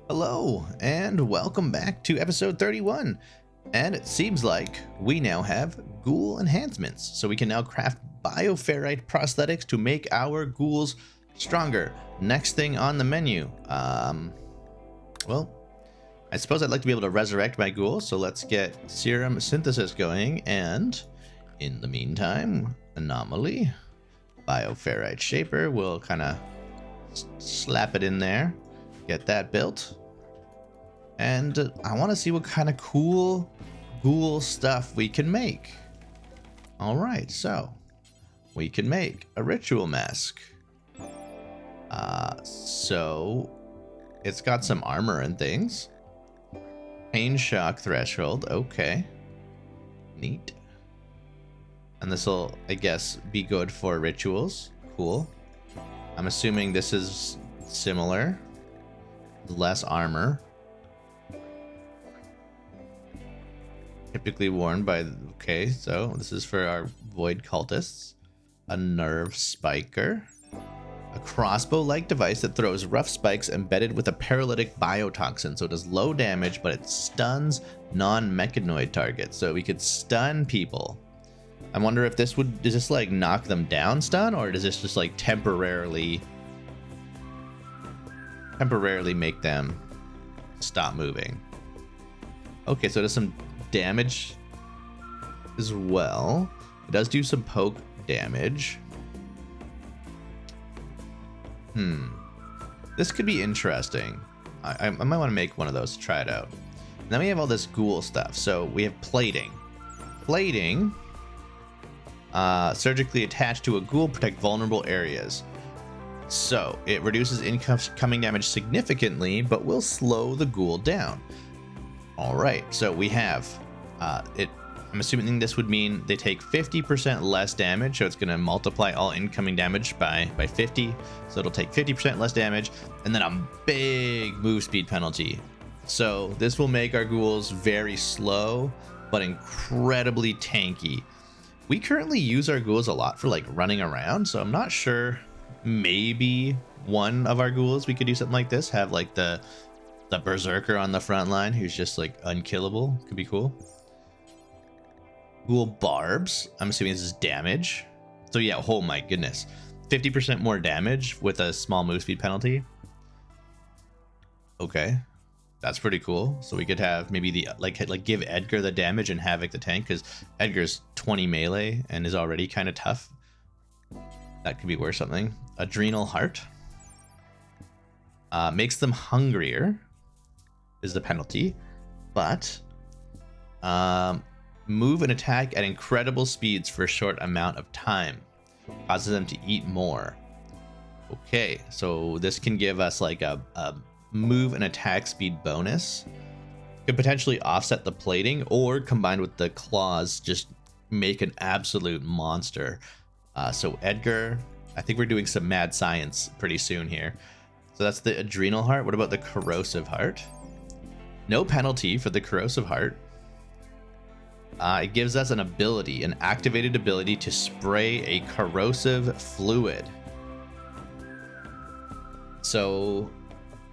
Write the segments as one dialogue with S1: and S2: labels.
S1: Hello, and welcome back to episode 31. And it seems like we now have ghoul enhancements, so we can now craft bioferrite prosthetics to make our ghouls stronger. Next thing on the menu, well, I suppose I'd like to be able to resurrect my ghoul, so let's get serum synthesis going, and in the meantime, Anomaly, bioferrite shaper, we'll kind of slap it in there. Get that built. And I want to see what kind of cool ghoul stuff we can make. Alright, so we can make a ritual mask. So it's got some armor and things. Pain shock threshold, okay. Neat. And this will, I guess, be good for rituals. Cool. I'm assuming this is similar. Less armor. Typically worn by... Okay, so this is for our void cultists. A nerve spiker. A crossbow-like device that throws rough spikes embedded with a paralytic biotoxin. So it does low damage, but it stuns non-mechanoid targets. So we could stun people. I wonder if this would... Does this like knock them down stun? Or does this just like temporarily make them stop moving? Okay, so it does some damage as well. It does do some poke damage. This could be interesting. I might want to make one of those to try it out. And then we have all this ghoul stuff. So we have plating. Plating, surgically attached to a ghoul, protect vulnerable areas. So it reduces incoming damage significantly, but will slow the ghoul down. All right, so we have it. I'm assuming this would mean they take 50% less damage, so it's going to multiply all incoming damage by 50. So it'll take 50% less damage, and then a big move speed penalty. So this will make our ghouls very slow, but incredibly tanky. We currently use our ghouls a lot for like running around, so I'm not sure. Maybe one of our ghouls we could do something like this. Have like the berserker on the front line who's just like unkillable. Could be cool. Ghoul barbs. I'm assuming this is damage. So yeah, oh my goodness. 50% more damage with a small move speed penalty. Okay. That's pretty cool. So we could have maybe the like give Edgar the damage and Havoc the tank, because Edgar's 20 melee and is already kind of tough. That could be worth something. Adrenal heart. Makes them hungrier is the penalty, but move and attack at incredible speeds for a short amount of time. Causes them to eat more. Okay, so this can give us like a move and attack speed bonus. Could potentially offset the plating, or combined with the claws, just make an absolute monster. So Edgar, I think we're doing some mad science pretty soon here. So that's the adrenal heart. What about the corrosive heart? No penalty for the corrosive heart. It gives us an ability, an activated ability to spray a corrosive fluid. So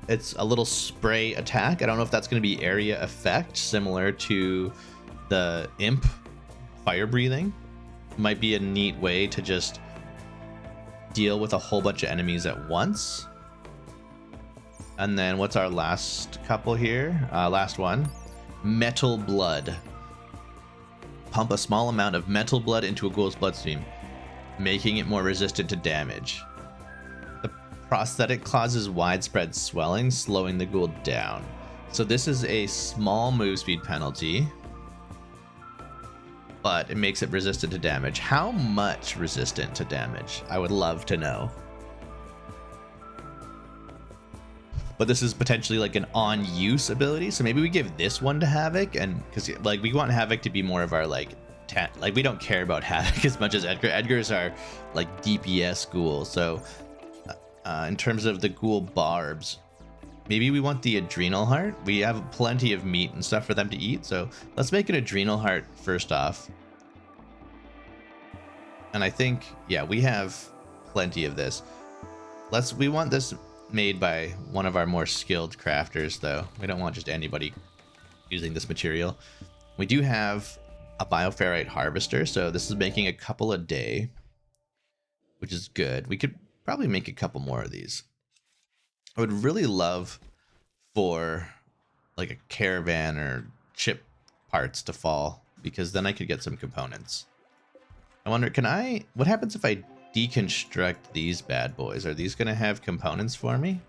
S1: it's a little spray attack. I don't know if that's going to be area effect, similar to the imp fire breathing. Might be a neat way to just deal with a whole bunch of enemies at once. And then what's our last couple here? Last one. Metal blood. Pump a small amount of metal blood into a ghoul's bloodstream, making it more resistant to damage. The prosthetic causes widespread swelling, slowing the ghoul down. So this is a small move speed penalty, but it makes it resistant to damage. How much resistant to damage? I would love to know. But this is potentially like an on-use ability, so maybe we give this one to Havoc, and because like we want Havoc to be more of our like we don't care about Havoc as much as Edgar. Edgar's our like DPS ghoul. So in terms of the ghoul barbs, maybe we want the adrenal heart. We have plenty of meat and stuff for them to eat, so let's make an adrenal heart first off. And I think, yeah, we have plenty of this. We want this made by one of our more skilled crafters, though. We don't want just anybody using this material. We do have a bioferrite harvester, so this is making a couple a day, which is good. We could probably make a couple more of these. I would really love for like a caravan or chip parts to fall, because then I could get some components. I wonder, what happens if I deconstruct these bad boys? Are these gonna have components for me?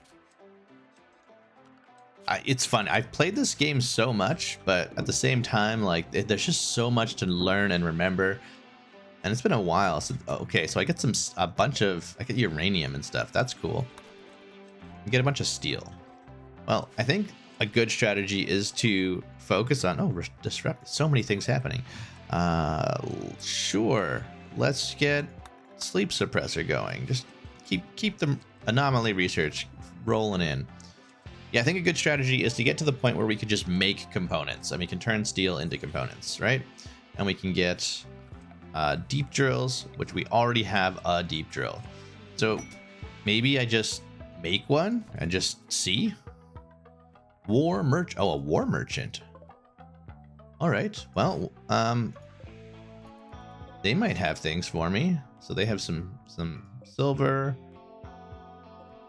S1: It's fun. I've played this game so much, but at the same time, like, there's just so much to learn and remember, and it's been a while. So, okay, so I get I get uranium and stuff. That's cool. I get a bunch of steel. Well, I think a good strategy is to focus on, disrupt. So many things happening. Sure. Let's get sleep suppressor going. Just keep the anomaly research rolling in. Yeah, I think a good strategy is to get to the point where we could just make components, and we can turn steel into components, right? And we can get deep drills, which we already have a deep drill. So maybe I just make one and just see. A war merchant. All right. Well, they might have things for me. So they have some silver.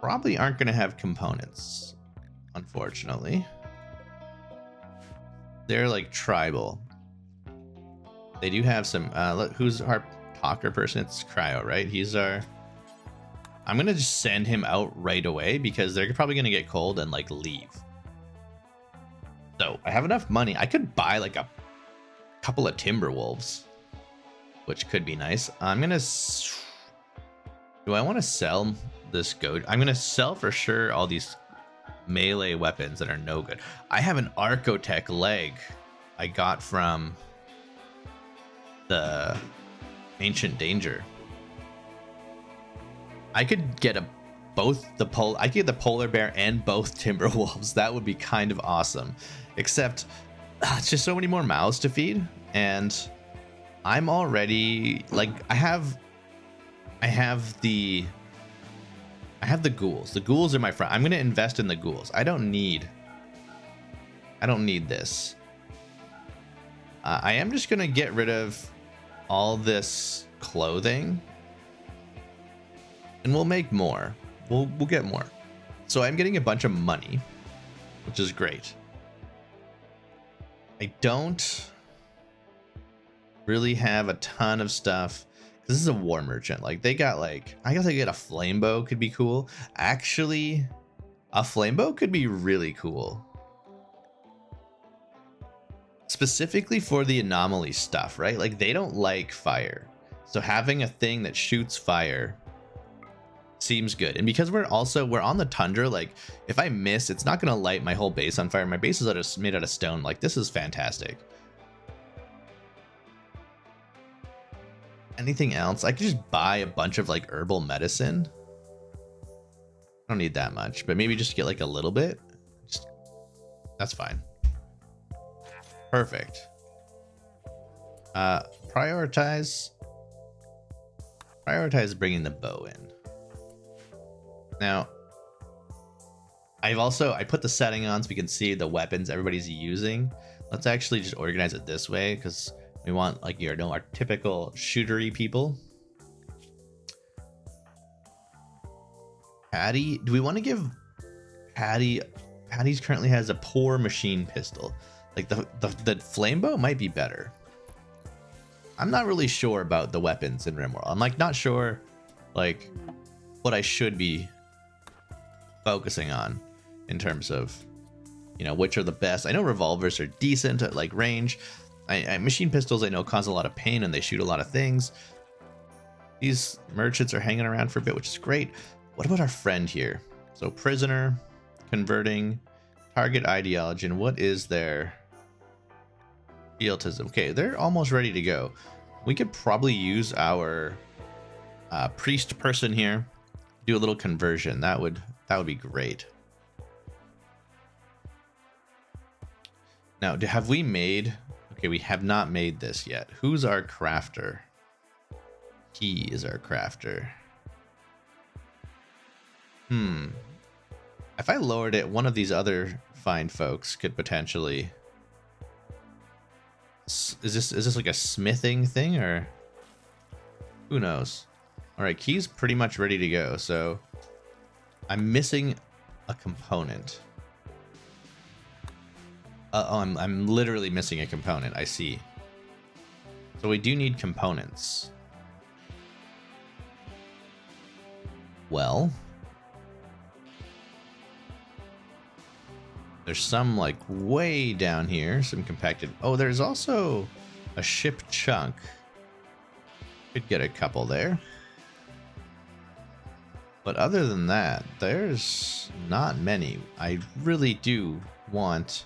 S1: Probably aren't going to have components, unfortunately. They're like tribal. They do have some. Who's our talker person? It's Cryo, right? He's our. I'm gonna just send him out right away because they're probably gonna get cold and like leave. So I have enough money. I could buy like a couple of timber wolves, which could be nice. I'm gonna. Do I want to sell this goat? I'm gonna sell for sure all these melee weapons that are no good. I have an Archotech leg I got from the Ancient Danger. I could get I could get the polar bear and both timber wolves. That would be kind of awesome. Except it's just so many more mouths to feed, and I'm already like I have the ghouls. The ghouls are my friend. I'm gonna invest in the ghouls. I don't need this. I am just gonna get rid of all this clothing, and we'll make more. We'll get more. So I'm getting a bunch of money, which is great. I don't really have a ton of stuff. This is a war merchant. Like they got like, I guess I get a flame bow could be cool. Actually, a flame bow could be really cool. Specifically for the anomaly stuff, right? Like they don't like fire. So having a thing that shoots fire seems good. And because we're on the tundra, like if I miss, it's not gonna light my whole base on fire. My base is made out of stone. Like this is fantastic. Anything else? I could just buy a bunch of like herbal medicine. I don't need that much, but maybe just get like a little bit. That's fine. Perfect. Prioritize bringing the bow in. Now, I put the setting on so we can see the weapons everybody's using. Let's actually just organize it this way because we want like our typical shootery people. Patty, do we want to give Patty's currently has a poor machine pistol. Like the flame bow might be better. I'm not really sure about the weapons in Rimworld. I'm like not sure like what I should be focusing on in terms of which are the best. I know revolvers are decent at like range. Machine pistols I know cause a lot of pain and they shoot a lot of things. These merchants are hanging around for a bit, which is great. What about our friend here? So prisoner, converting, target ideology, and what is their Fieldism? Okay, they're almost ready to go. We could probably use our priest person here, do a little conversion. That would be great. Now, have we made? Okay, we have not made this yet. Who's our crafter? He is our crafter. If I lowered it, one of these other fine folks could potentially... Is this like a smithing thing, or... Who knows? Alright, key's pretty much ready to go, so... I'm missing a component. Oh, I'm literally missing a component, I see. So we do need components. Well... There's some, like, way down here, some compacted... Oh, there's also a ship chunk. Could get a couple there. But other than that, there's not many. I really do want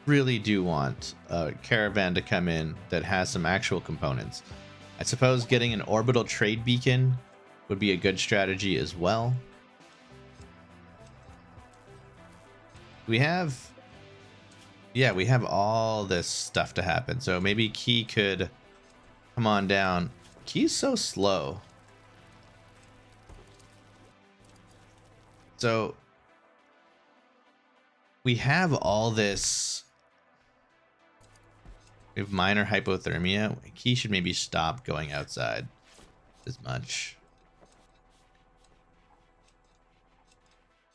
S1: a caravan to come in that has some actual components. I suppose getting an orbital trade beacon would be a good strategy as well. We have all this stuff to happen. So maybe Key could come on down. Key's so slow. So we have all this. We have minor hypothermia. Key should maybe stop going outside as much.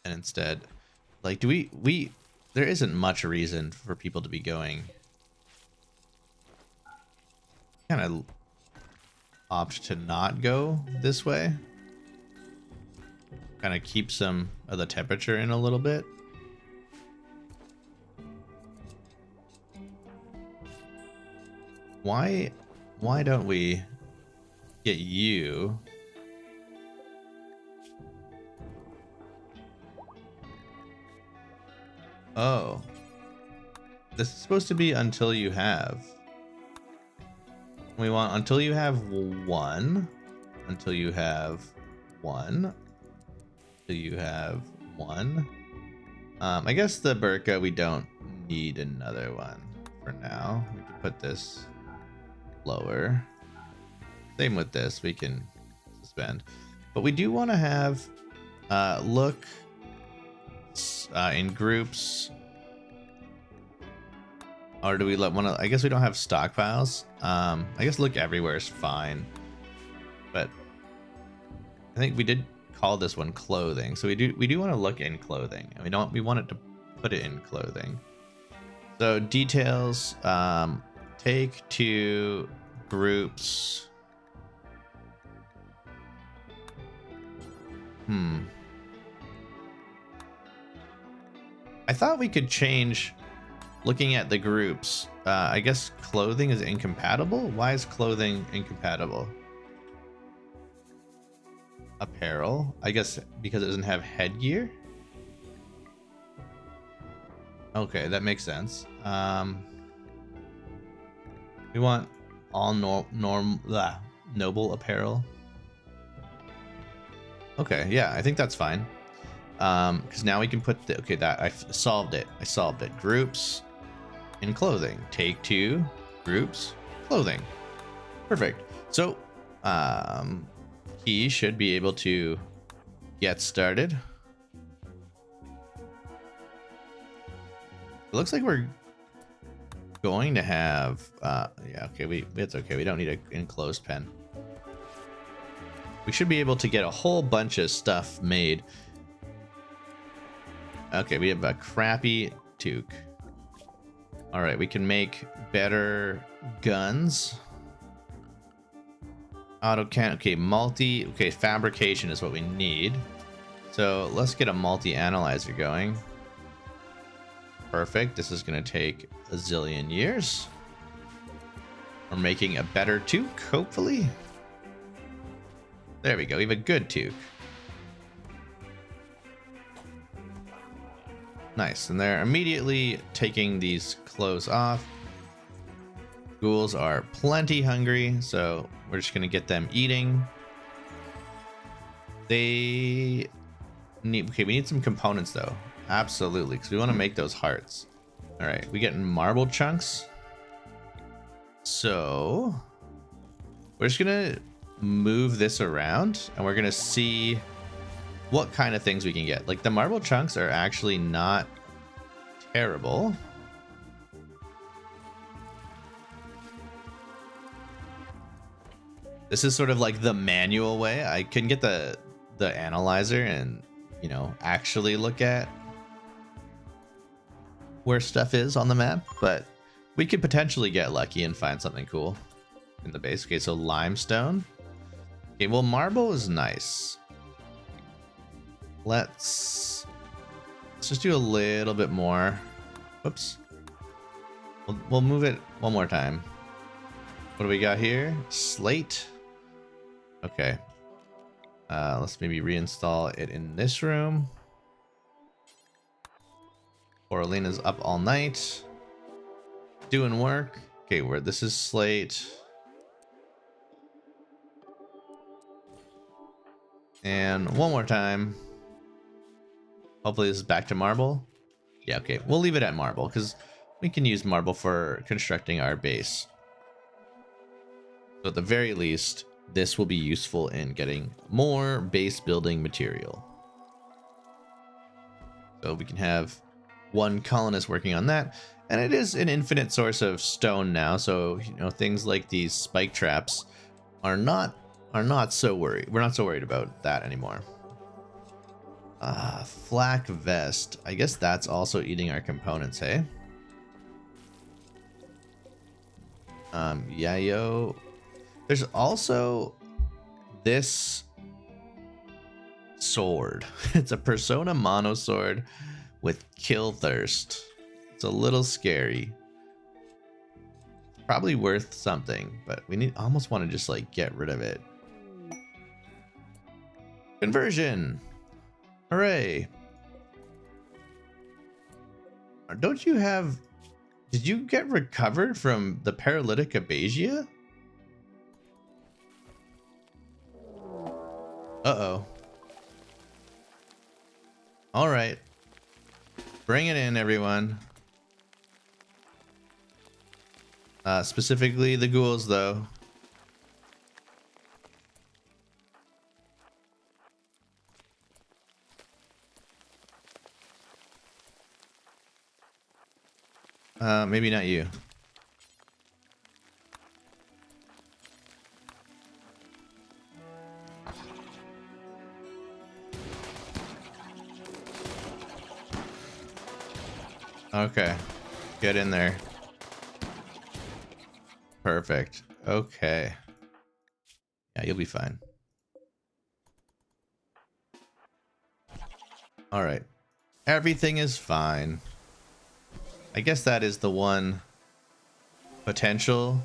S1: And instead, like, do we there isn't much reason for people to be going. Kind of opt to not go this way. Kind of keep some of the temperature in a little bit. Why don't we get you? Oh. This is supposed to be until you have. We want until you have one. Until you have one. Until you have one. I guess the Burka, we don't need another one for now. We can put this lower. Same with this, we can suspend. But we do want to have look in groups. Or do we want to? I guess we don't have stockpiles. I guess look everywhere is fine. But I think we did call this one clothing. So we do want to look in clothing. And we want it to put it in clothing. So details, take to groups. I thought we could change looking at the groups. I guess clothing is incompatible. Why is clothing incompatible? Apparel, I guess because it doesn't have headgear. Okay, that makes sense. We want all noble apparel. Okay, yeah, I think that's fine. Because now we can put the, okay, that I solved it. Groups in clothing. Take two groups clothing. Perfect. So, he should be able to get started. It looks like we're going to have, yeah, okay, it's okay. We don't need an enclosed pen. We should be able to get a whole bunch of stuff made. Okay, we have a crappy toque. All right, we can make better guns. Auto can, okay, okay, fabrication is what we need. So let's get a multi-analyzer going. Perfect. This is going to take a zillion years. We're making a better toque, hopefully. There we go. We have a good toque. Nice. And they're immediately taking these clothes off. Ghouls are plenty hungry, so we're just going to get them eating. They need, okay, we need some components though. Absolutely, because we want to make those hearts. All right, we get marble chunks. So we're just going to move this around and we're going to see what kind of things we can get. Like the marble chunks are actually not terrible. This is sort of like the manual way. I can get the analyzer and, you know, actually look at where stuff is on the map, but we could potentially get lucky and find something cool in the base. Okay, so limestone. Okay, well, marble is nice. Let's just do a little bit more. Whoops. We'll move it one more time. What do we got here? Slate. Okay. Let's maybe reinstall it in this room. Orlena's up all night. Doing work. Okay, where this is slate. And one more time. Hopefully this is back to marble. Yeah, okay. We'll leave it at marble because we can use marble for constructing our base. So at the very least, this will be useful in getting more base building material. So we can have one colonist working on that. And it is an infinite source of stone now. So, you know, things like these spike traps are not so worried. We're not so worried about that anymore. Flak vest. I guess that's also eating our components, hey? Yayo. There's also this sword. It's a Persona mono sword with kill thirst. It's a little scary. Probably worth something, but we almost want to just like get rid of it. Conversion. Hooray. Don't you have... Did you get recovered from the paralytic abasia? Uh-oh. All right. Bring it in, everyone. Specifically the ghouls, though. Maybe not you. Okay. Get in there. Perfect. Okay. Yeah, you'll be fine. All right. Everything is fine. I guess that is the one potential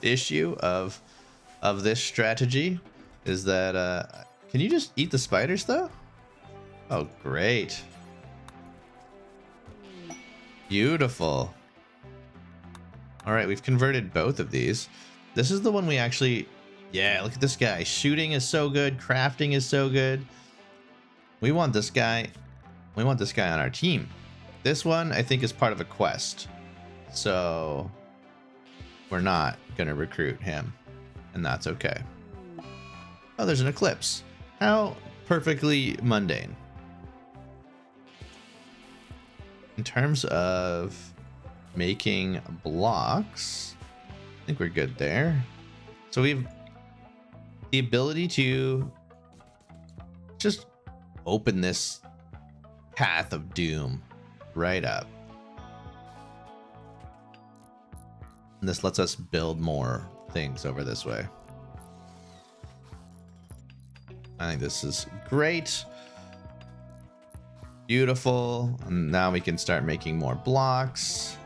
S1: issue of this strategy is that can you just eat the spiders though? Oh, great. Beautiful. All right, we've converted both of these. This is the one we actually... Yeah, look at this guy. Shooting is so good. Crafting is so good. We want this guy. We want this guy on our team. This one, I think, is part of a quest. So we're not going to recruit him. And that's okay. Oh, there's an eclipse. How perfectly mundane. In terms of making blocks, I think we're good there. So we have the ability to just open this path of doom right up. And this lets us build more things over this way. I think this is great. Beautiful. And now we can start making more blocks.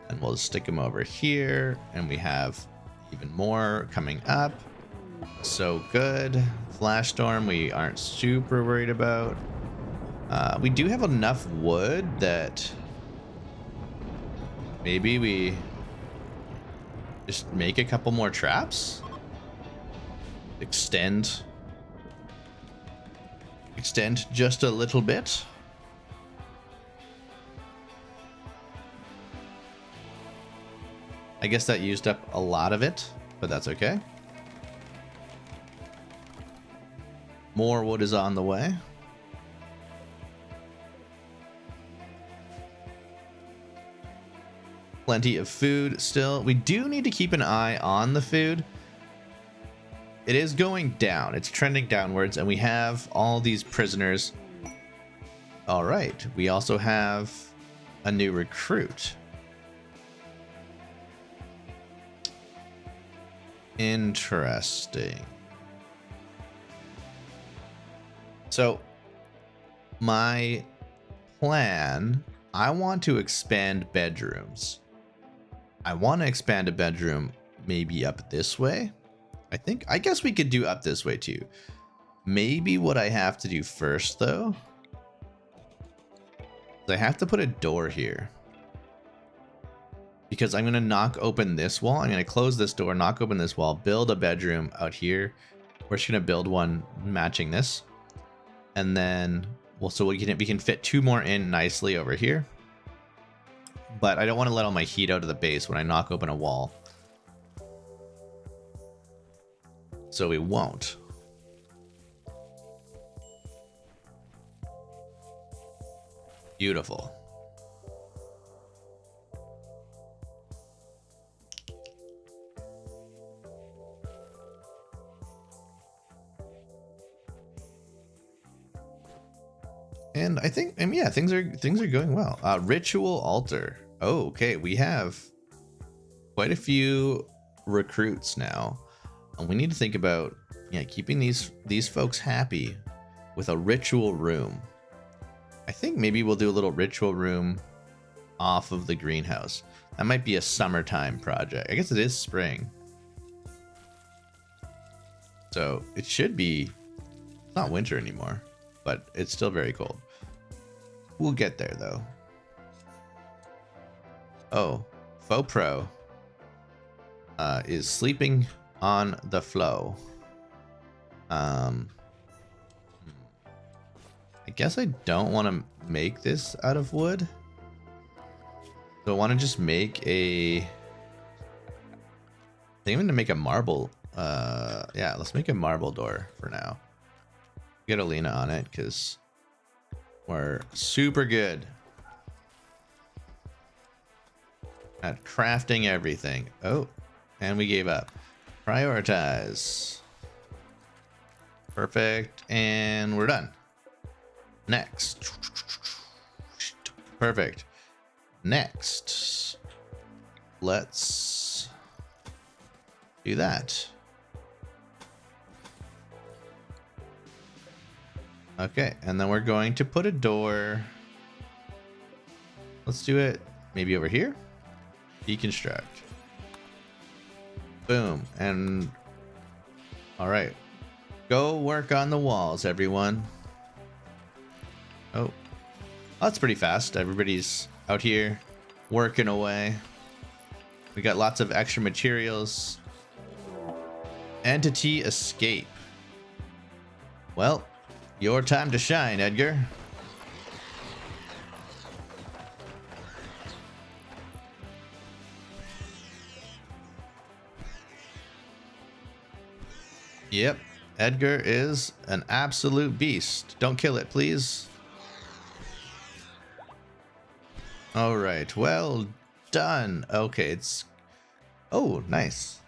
S1: And we'll stick them over here. And we have even more coming up. So good. Flash storm we aren't super worried about. We do have enough wood that maybe we just make a couple more traps. Extend just a little bit. I guess that used up a lot of it, but that's okay. More wood is on the way. Plenty of food still. We do need to keep an eye on the food. It is going down. It's trending downwards, and we have all these prisoners. All right. We also have a new recruit. Interesting. So, my plan, I want to expand bedrooms. I want to expand a bedroom maybe up this way. I guess we could do up this way too. Maybe what I have to do first though, is I have to put a door here. Because I'm going to knock open this wall. I'm going to close this door, knock open this wall, build a bedroom out here. We're just going to build one matching this. And then, well, so we can fit 2 more in nicely over here. But I don't want to let all my heat out of the base when I knock open a wall. So we won't. Beautiful. And I think, yeah, things are going well. Ritual altar. Oh, okay. We have quite a few recruits now, and we need to think about, yeah, keeping these folks happy with a ritual room. I think maybe we'll do a little ritual room off of the greenhouse. That might be a summertime project. I guess it is spring, so it should be. It's not winter anymore, but it's still very cold. We'll get there though. Oh, Faux Pro is sleeping on the flow. I guess I don't want to make this out of wood. So I want to just make a... I think I'm going to make a marble. Yeah, let's make a marble door for now. Get Alina on it because we're super good at crafting everything. Oh, and we gave up. Prioritize. Perfect. And we're done. Next. Perfect. Next. Let's do that. Okay, and then we're going to put a door. Let's do it maybe over here. Deconstruct. Boom. And all right, go work on the walls, everyone. Oh, that's pretty fast. Everybody's out here working away. We got lots of extra materials. Entity escape. Well, your time to shine, Edgar. Yep, Edgar is an absolute beast. Don't kill it, please. All right, well done. Okay, it's... Oh, nice.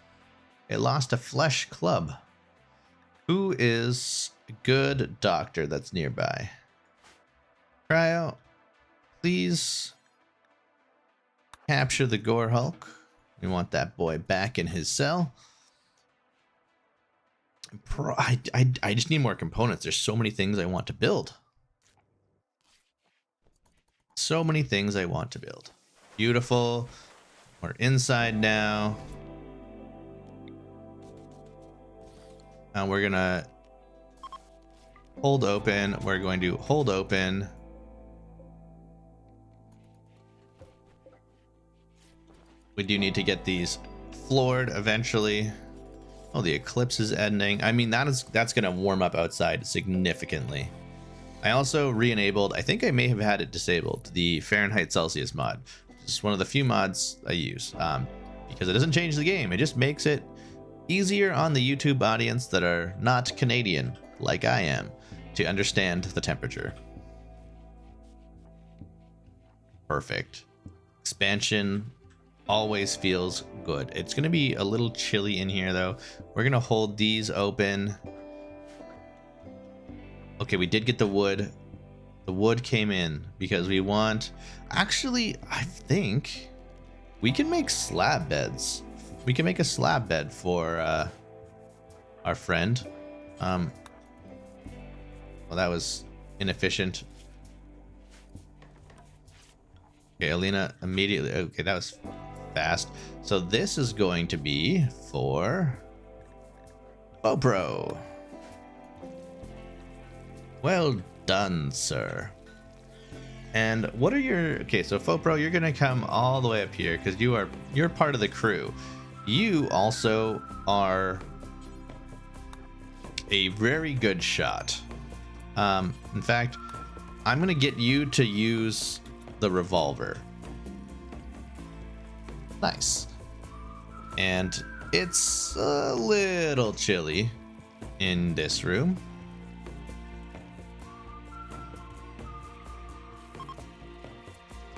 S1: It lost a flesh club. Who is a good doctor that's nearby? Cryo, please capture the Gore Hulk. We want that boy back in his cell. I just need more components. There's so many things I want to build. So many things I want to build. Beautiful. We're inside now. And we're gonna hold open. We're going to hold open. We do need to get these floored eventually. Oh, the eclipse is ending. I mean, that's gonna warm up outside significantly. I also re-enabled, I think I may have had it disabled, the Fahrenheit Celsius mod. It's one of the few mods I use because it doesn't change the game. It just makes it easier on the YouTube audience that are not Canadian, like I am, to understand the temperature. Perfect. Expansion always feels good. It's going to be a little chilly in here though. We're going to hold these open. Okay, we did get the wood. The wood came in because we want... Actually, I think we can make slab beds. We can make a slab bed for our friend. Well, that was inefficient. Okay, Alina immediately... Okay, that was fast. So this is going to be for Bopro. Well done, sir. And what are your... Okay, so Fopro, you're gonna come all the way up here because you're part of the crew. You also are a very good shot. In fact, I'm gonna get you to use the revolver. Nice. And it's a little chilly in this room.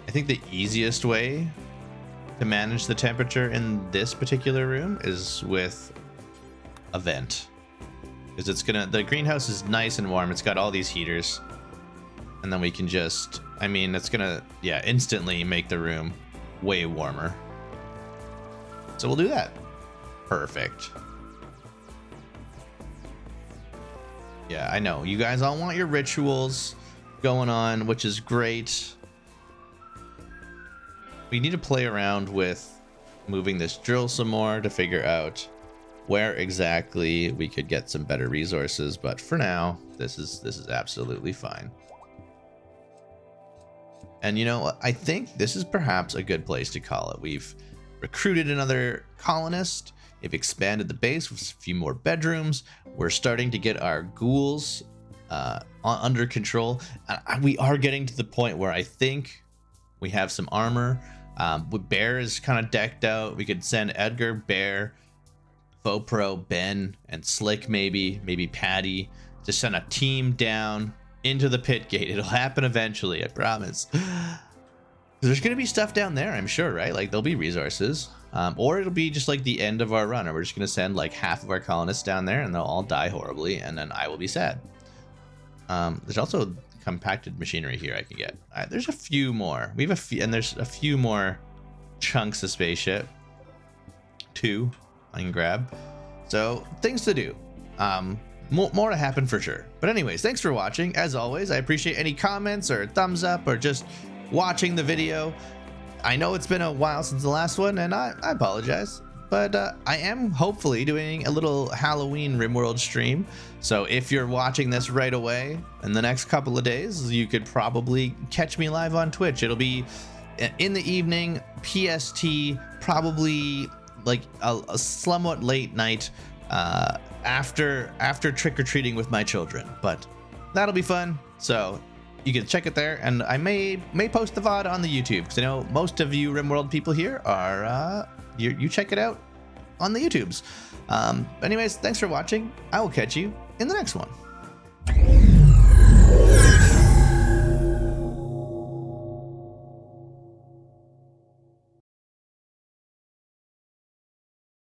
S1: I think the easiest way to manage the temperature in this particular room is with a vent. Because it's gonna, the greenhouse is nice and warm. It's got all these heaters. And then we can just, I mean, it's gonna, yeah, instantly make the room way warmer. So we'll do that. Perfect. Yeah, I know. You guys all want your rituals going on, which is great. We need to play around with moving this drill some more to figure out where exactly we could get some better resources, but for now, this is absolutely fine. And you know, I think this is perhaps a good place to call it. We've recruited another colonist. We've expanded the base with a few more bedrooms. We're starting to get our ghouls under control. We are getting to the point where I think we have some armor. Bear is kind of decked out. We could send Edgar, Bear, Fopro, Ben, and Slick, maybe Patty, to send a team down into the pit gate. It'll happen eventually, I promise. There's gonna be stuff down there, I'm sure, right? Like there'll be resources, or it'll be just like the end of our run, or we're just gonna send like half of our colonists down there, and they'll all die horribly, and then I will be sad. There's also compacted machinery here I can get. There's a few more. We have a few, and there's a few more chunks of spaceship. 2 I can grab. So things to do. More to happen for sure. But anyways, thanks for watching. As always, I appreciate any comments or thumbs up or just watching the video. I know it's been a while since the last one, and I apologize. But I am hopefully doing a little Halloween Rimworld stream. So if you're watching this right away in the next couple of days, you could probably catch me live on Twitch. It'll be in the evening, PST, probably like a somewhat late night after trick-or-treating with my children. But that'll be fun. So you can check it there, and I may post the VOD on the YouTube, because I know most of you Rimworld people here are you check it out on the YouTubes. Anyways, thanks for watching. I will catch you in the next one.